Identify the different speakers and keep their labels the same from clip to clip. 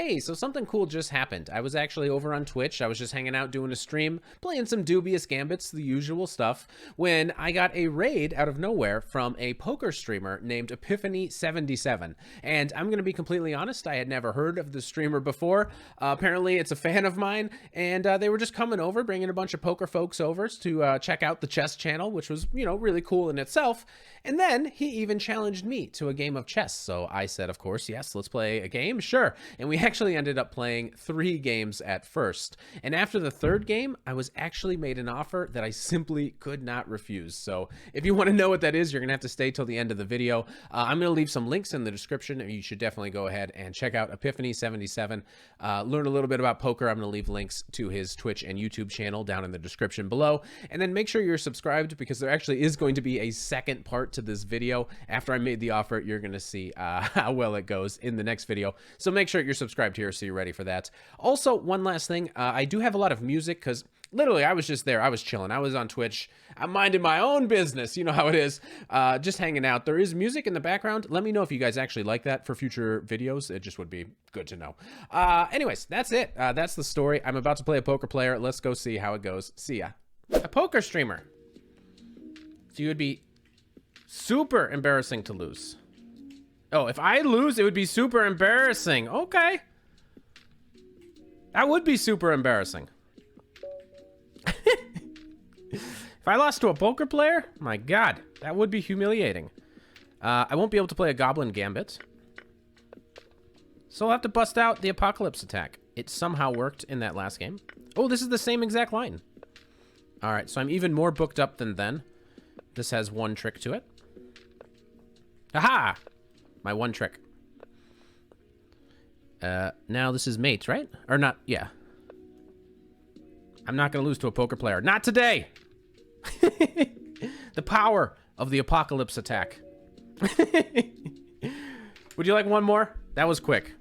Speaker 1: Hey, so something cool just happened. I was actually over on Twitch. I was just hanging out doing a stream, playing some dubious gambits, the usual stuff, when I got a raid out of nowhere from a poker streamer named Epiphany77. And I'm going to be completely honest, I had never heard of the streamer before. Apparently, it's a fan of mine, and they were just coming over, bringing a bunch of poker folks over to check out the chess channel, which was, you know, really cool in itself. And then he even challenged me to a game of chess. So I said, of course, yes, let's play a game. Sure. And we actually ended up playing 3 games at first. And after the 3rd game, I was actually made an offer that I simply could not refuse. So if you want to know what that is, you're going to have to stay till the end of the video. I'm going to leave some links in the description. You should definitely go ahead and check out Epiphany77. Learn a little bit about poker. I'm going to leave links to his Twitch and YouTube channel down in the description below. And then make sure you're subscribed, because there actually is going to be a second part to this video. After I made the offer, you're going to see how well it goes in the next video. So make sure you're subscribed here so you're ready for that. Also, one last thing, I do have a lot of music, because literally I was just there. I was chilling. I was on Twitch. I'm minding my own business. You know how it is. Just hanging out. There is music in the background. Let me know if you guys actually like that for future videos. It just would be good to know. Anyways, that's it. That's the story. I'm about to play a poker player. Let's go see how it goes. See ya. A poker streamer. So you would be super embarrassing to lose. Oh, if I lose, it would be super embarrassing. Okay. That would be super embarrassing. If I lost to a poker player, my God, that would be humiliating. I won't be able to play a Goblin Gambit. So I'll have to bust out the Apocalypse attack. It somehow worked in that last game. Oh, this is the same exact line. All right, so I'm even more booked up than then. This has one trick to it. Aha! My one trick. Now this is mates, right? Or not, yeah. I'm not gonna lose to a poker player. Not today! The power of the Apocalypse attack. Would you like one more? That was quick.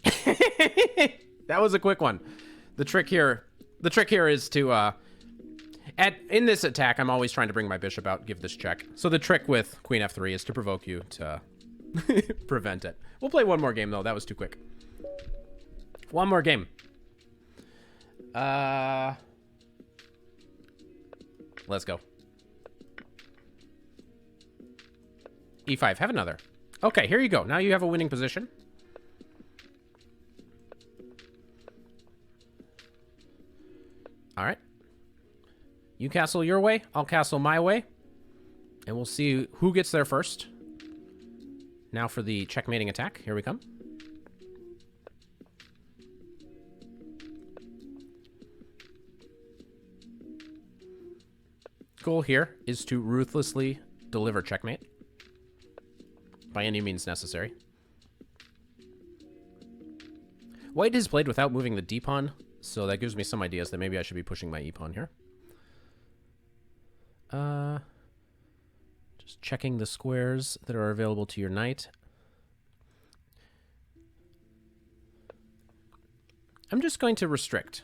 Speaker 1: That was a quick one. The trick here is to, in this attack, I'm always trying to bring my bishop out, give this check. So the trick with Queen F3 is to provoke you to prevent it. We'll play one more game, though. That was too quick. One more game. Let's go. E5. Have another. Okay, here you go. Now you have a winning position. All right. You castle your way. I'll castle my way. And we'll see who gets there first. Now for the checkmating attack. Here we come. Goal here is to ruthlessly deliver checkmate. By any means necessary. White has played without moving the d-pawn, so that gives me some ideas that maybe I should be pushing my e-pawn here. Just checking the squares that are available to your knight. I'm just going to restrict.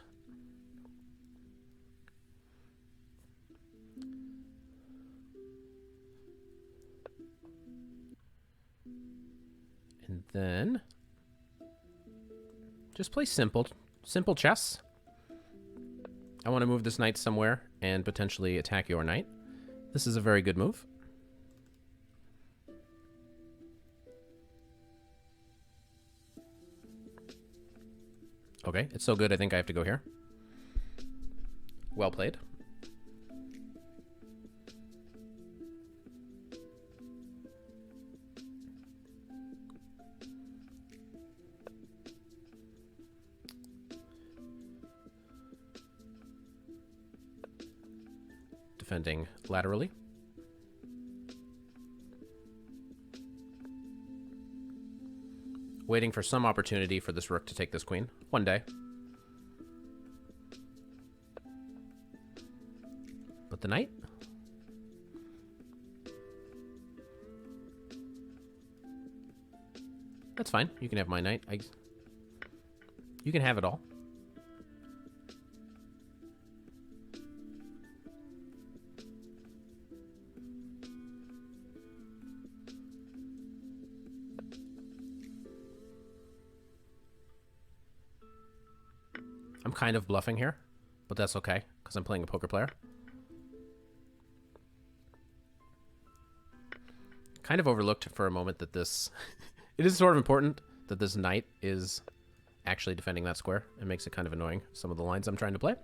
Speaker 1: And then just play simple chess. I want to move this knight somewhere and potentially attack your knight. This is a very good move. Okay, it's so good I think I have to go here. Well played. Defending laterally. Waiting for some opportunity for this rook to take this queen. One day. But the knight? That's fine. You can have my knight. You can have it all. I'm kind of bluffing here, but that's okay, because I'm playing a poker player. Kind of overlooked for a moment that this... it is sort of important that this knight is actually defending that square. It makes it kind of annoying, some of the lines I'm trying to play.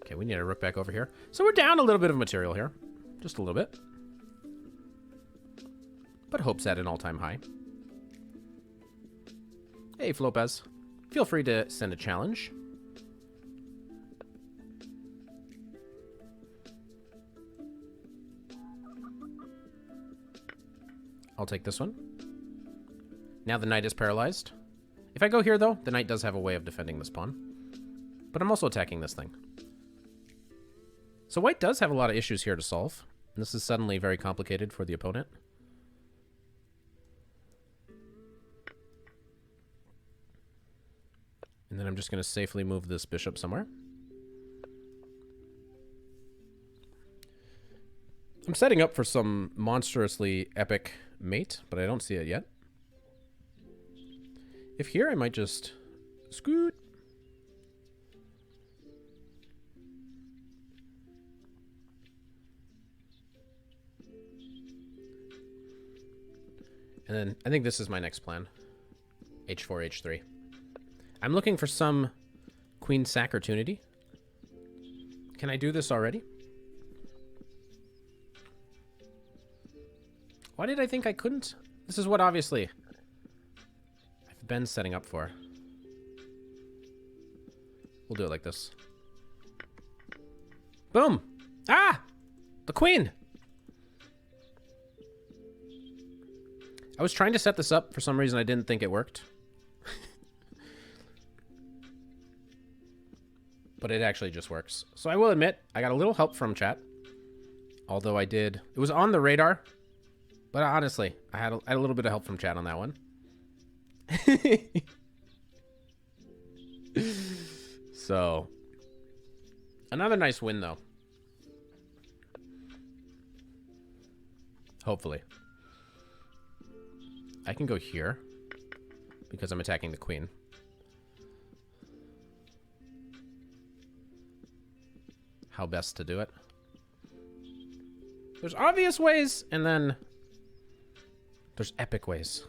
Speaker 1: Okay, we need a rook back over here. So we're down a little bit of material here. Just a little bit. But hope's at an all-time high. Hey, Flopez. Feel free to send a challenge. I'll take this one. Now the knight is paralyzed. If I go here, though, the knight does have a way of defending this pawn. But I'm also attacking this thing. So white does have a lot of issues here to solve. And this is suddenly very complicated for the opponent. And then I'm just going to safely move this bishop somewhere. I'm setting up for some monstrously epic mate, but I don't see it yet. If here, I might just scoot. And then I think this is my next plan. H4, H3. I'm looking for some queen sack opportunity. Can I do this already? Why did I think I couldn't? This is what obviously I've been setting up for. We'll do it like this. Boom! Ah! The queen! I was trying to set this up. For some reason, I didn't think it worked. But it actually just works. So I will admit, I got a little help from chat. Although I did... It was on the radar. But honestly, I had a little bit of help from chat on that one. So... Another nice win, though. Hopefully. I can go here because I'm attacking the queen. How best to do it? There's obvious ways, and then there's epic ways.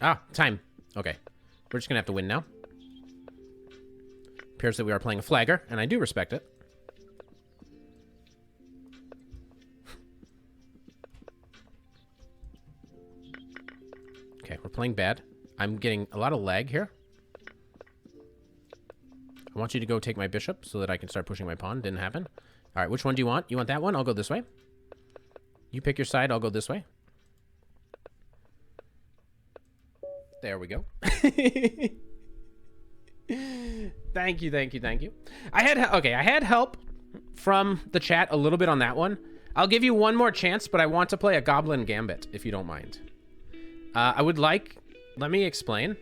Speaker 1: Ah, time. Okay. We're just going to have to win now. Appears that we are playing a flagger, and I do respect it. Okay, we're playing bad. I'm getting a lot of lag here. I want you to go take my bishop so that I can start pushing my pawn. Didn't happen. All right, which one do you want? You want that one? I'll go this way. You pick your side. I'll go this way. There we go. Thank you, thank you, thank you. I had help from the chat a little bit on that one. I'll give you one more chance, but I want to play a Goblin Gambit, if you don't mind. I would like... Let me explain.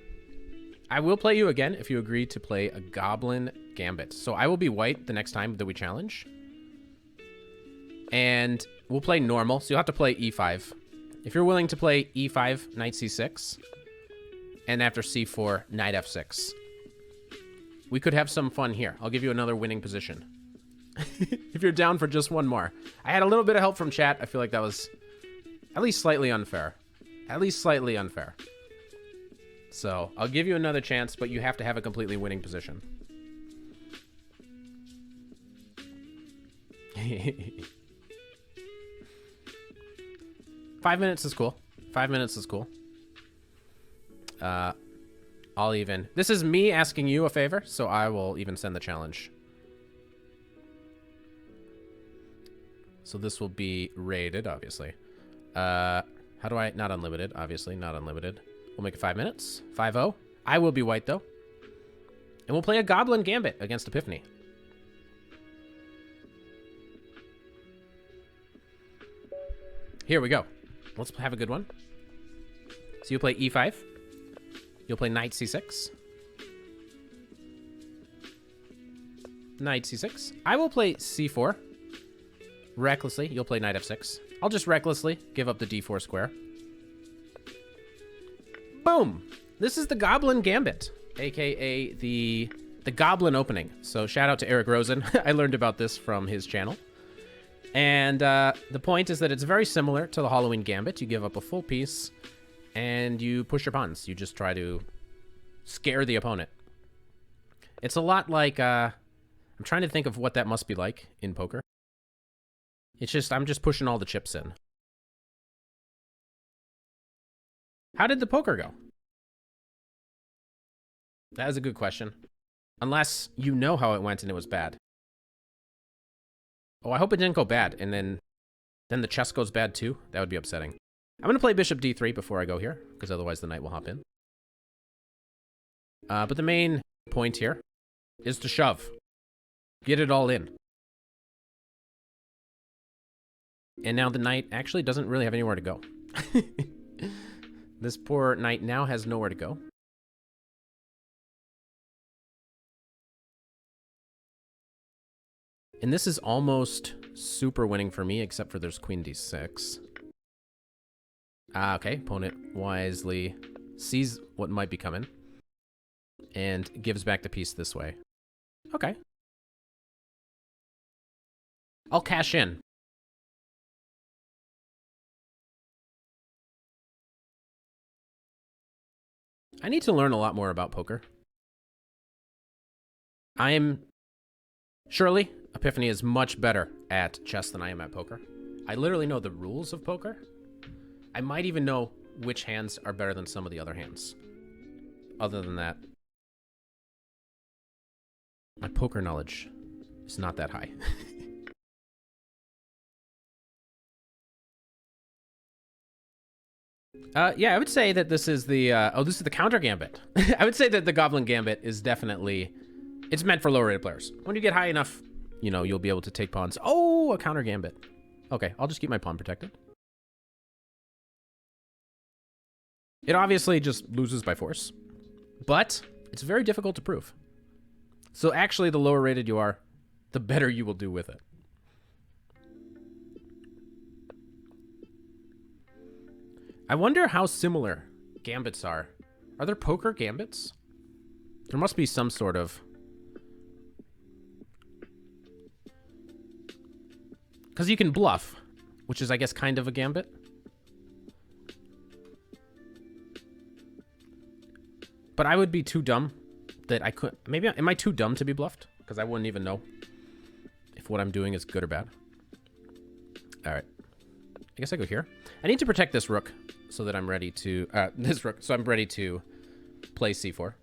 Speaker 1: I will play you again if you agree to play a Goblin Gambit. So I will be white the next time that we challenge. And we'll play normal, so you'll have to play e5. If you're willing to play e5, knight c6... And after c4, knight f6. We could have some fun here. I'll give you another winning position. If you're down for just one more. I had a little bit of help from chat. I feel like that was at least slightly unfair. At least slightly unfair. So, I'll give you another chance, but you have to have a completely winning position. 5 minutes is cool. 5 minutes is cool. I'll even... This is me asking you a favor, so I will even send the challenge. So this will be rated, obviously. How do I... Not unlimited, obviously. Not unlimited. We'll make it 5 minutes. 5-0. I will be white, though. And we'll play a Goblin Gambit against Epiphany. Here we go. Let's have a good one. So you play e5. You'll play knight c6. Knight c6. I will play c4. Recklessly, you'll play knight f6. I'll just recklessly give up the d4 square. Boom! This is the Goblin Gambit, aka the Goblin opening. So shout out to Eric Rosen. I learned about this from his channel. And the point is that it's very similar to the Halloween Gambit. You give up a full piece, and you push your pawns. You just try to scare the opponent. It's a lot like, I'm trying to think of what that must be like in poker. It's just, I'm just pushing all the chips in. How did the poker go? That is a good question. Unless you know how it went and it was bad. Oh, I hope it didn't go bad, and then the chess goes bad too. That would be upsetting. I'm going to play bishop d3 before I go here, because otherwise the knight will hop in. But the main point here is to shove. Get it all in. And now the knight actually doesn't really have anywhere to go. This poor knight now has nowhere to go. And this is almost super winning for me, except for there's queen d6. Okay, opponent wisely sees what might be coming and gives back the piece this way. Okay. I'll cash in. I need to learn a lot more about poker. Surely, Epiphany is much better at chess than I am at poker. I literally know the rules of poker. I might even know which hands are better than some of the other hands. Other than that, my poker knowledge is not that high. Yeah, I would say that this is the, this is the counter gambit. I would say that the Goblin Gambit is definitely, it's meant for lower rated players. When you get high enough, you know, you'll be able to take pawns. Oh, a counter gambit. Okay, I'll just keep my pawn protected. It obviously just loses by force, but it's very difficult to prove. So actually, the lower rated you are, the better you will do with it. I wonder how similar gambits are. Are there poker gambits? There must be some sort of... Because you can bluff, which is, I guess, kind of a gambit. But I would be too dumb that I could... Maybe, am I too dumb to be bluffed? Because I wouldn't even know if what I'm doing is good or bad. All right. I guess I go here. I need to protect this rook so that I'm ready to... so I'm ready to play c4.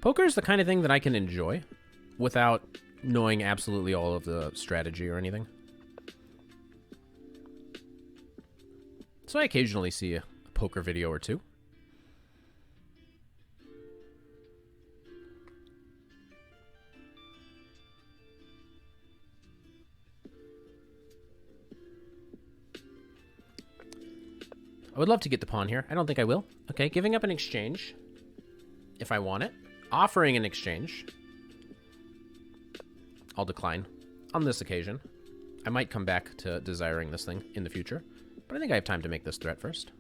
Speaker 1: Poker is the kind of thing that I can enjoy without knowing absolutely all of the strategy or anything. So I occasionally see a poker video or two. I would love to get the pawn here. I don't think I will. Okay, giving up an exchange if I want it. Offering an exchange. I'll decline on this occasion. I might come back to desiring this thing in the future, but I think I have time to make this threat first.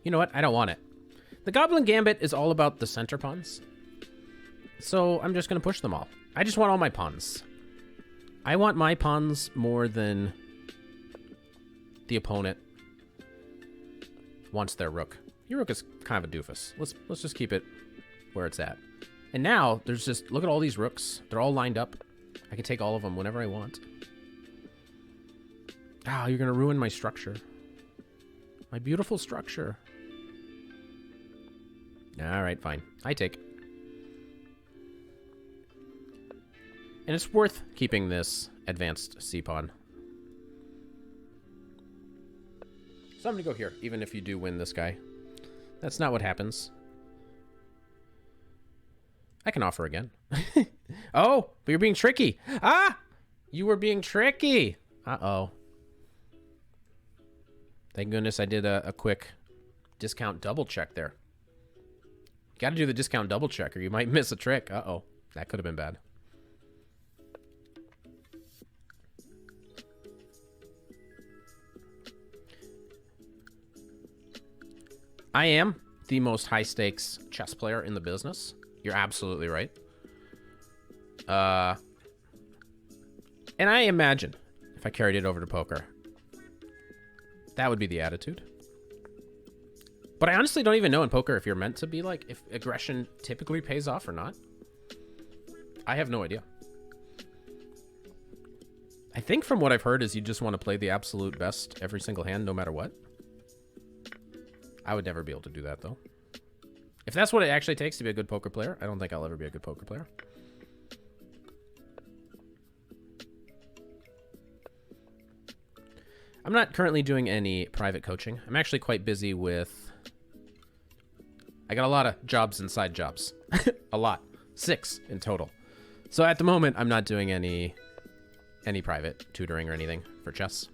Speaker 1: You know what? I don't want it. The Goblin Gambit is all about the center pawns, so I'm just going to push them all. I just want all my pawns. I want my pawns more than the opponent wants their rook. Your rook is kind of a doofus. Let's just keep it where it's at. And now there's just, look at all these rooks. They're all lined up. I can take all of them whenever I want. Ah, you're gonna ruin my structure. My beautiful structure. All right, fine. I take. And it's worth keeping this advanced c-pawn. So I'm gonna go here, even if you do win this guy. That's not what happens. I can offer again. Oh, but you're being tricky. Ah! You were being tricky. Uh-oh. Thank goodness I did a quick discount double check there. You gotta do the discount double check or you might miss a trick. Uh-oh. That could have been bad. I am the most high-stakes chess player in the business. You're absolutely right. And I imagine if I carried it over to poker, that would be the attitude. But I honestly don't even know in poker if you're meant to be like, if aggression typically pays off or not. I have no idea. I think from what I've heard is you just want to play the absolute best every single hand, no matter what. I would never be able to do that, though. If that's what it actually takes to be a good poker player, I don't think I'll ever be a good poker player. I'm not currently doing any private coaching. I'm actually quite busy with... I got a lot of jobs inside jobs. A lot. 6 in total. So at the moment, I'm not doing any private tutoring or anything for chess.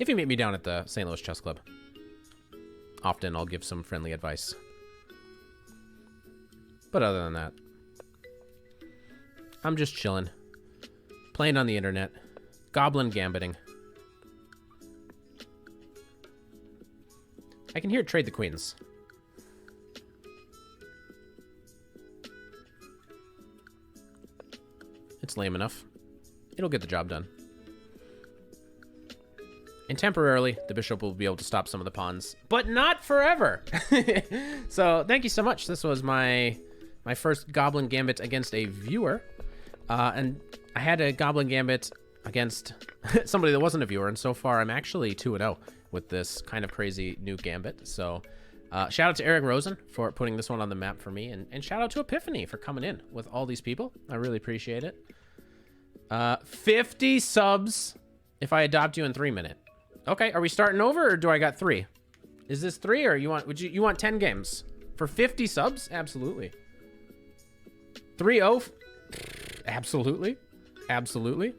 Speaker 1: If you meet me down at the St. Louis Chess Club, often I'll give some friendly advice. But other than that, I'm just chilling. Playing on the internet. Goblin gambiting. I can hear it trade the queens. It's lame enough. It'll get the job done. And temporarily, the bishop will be able to stop some of the pawns, but not forever. So thank you so much. This was my first Goblin Gambit against a viewer. And I had a Goblin Gambit against somebody that wasn't a viewer. And so far, I'm actually 2-0 with this kind of crazy new Gambit. So shout out to Eric Rosen for putting this one on the map for me. And shout out to Epiphany for coming in with all these people. I really appreciate it. 50 subs if I adopt you in 3 minutes. Okay, are we starting over or do I got 3? Is this 3 or you want 10 games? For 50 subs? Absolutely. 3-0? Absolutely. Absolutely.